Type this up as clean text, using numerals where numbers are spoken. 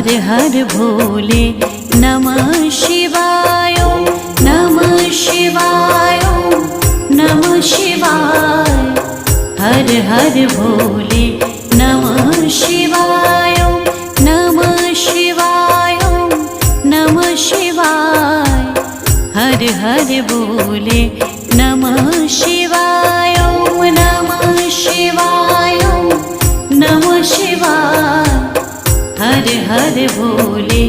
हर हर भोले नमः शिवाय नमः शिवाय नमः शिवाय। हर हर भोले नमः शिवाय नमः शिवाय नमः शिवाय। हर हर भोले नमः शिवाय नमः शिवाय नमः शिवाय। हर हर भोले